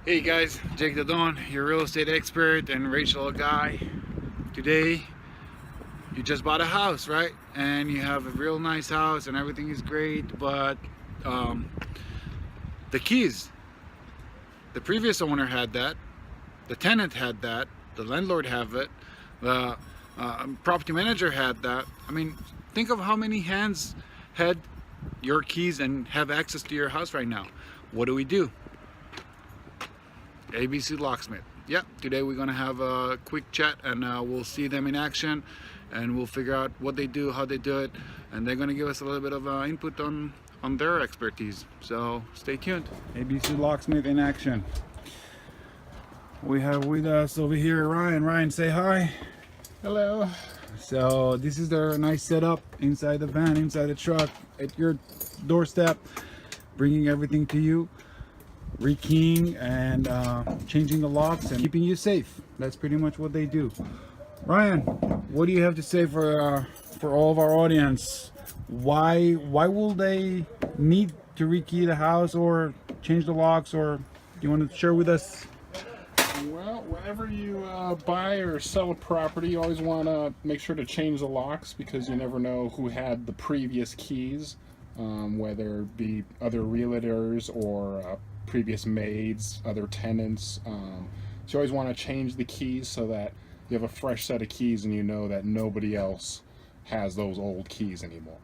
Hey guys, Jake the Don, your real estate expert, and Rachel Agai. Today, you just bought a house, right? And you have a real nice house and everything is great, but um, the keys, the previous owner had that, the tenant had that, the landlord have it, the property manager had that. I mean, think of how many hands had your keys and have access to your house right now. What do? ABC Locksmith. Yeah, today we're gonna have a quick chat and we'll see them in action and we'll figure out what they do, how they do it, and they're gonna give us a little bit of input on their expertise. So stay tuned. ABC Locksmith in action. We have with us over here Ryan. Ryan, say hi. Hello. So this is their nice setup inside the van, inside the truck, at your doorstep, bringing everything to you, rekeying and changing the locks and keeping you safe. That's pretty much what they do. Ryan, what do you have to say for all of our audience? Why will they need to rekey the house or change the locks, or do you want to share with us? Well, whenever you buy or sell a property, you always want to make sure to change the locks because you never know who had the previous keys, whether it be other realtors or previous maids, other tenants. So you always want to change the keys so that you have a fresh set of keys and you know that nobody else has those old keys anymore.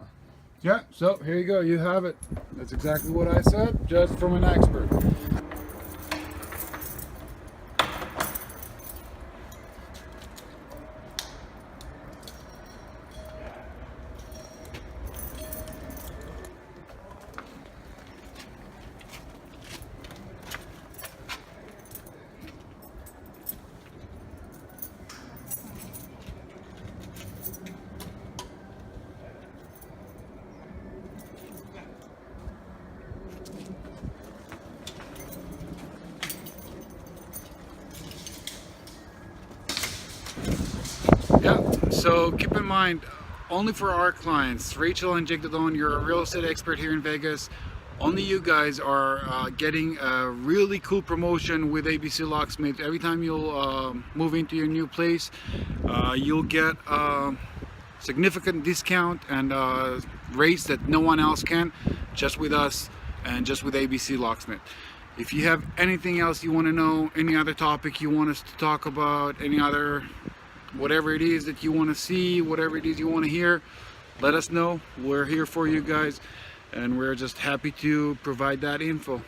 Yeah, so here you go, you have it. That's exactly what I said, just from an expert. Yeah, so keep in mind, only for our clients, Rachel and Jake the Don, you're a real estate expert here in Vegas. Only you guys are getting a really cool promotion with ABC Locksmith. Every time you'll move into your new place, you'll get a significant discount and rates that no one else can, just with us and just with ABC Locksmith. If you have anything else you want to know, any other topic you want us to talk about, any other whatever it is that you want to see, whatever it is you want to hear, let us know. We're here for you guys and we're just happy to provide that info.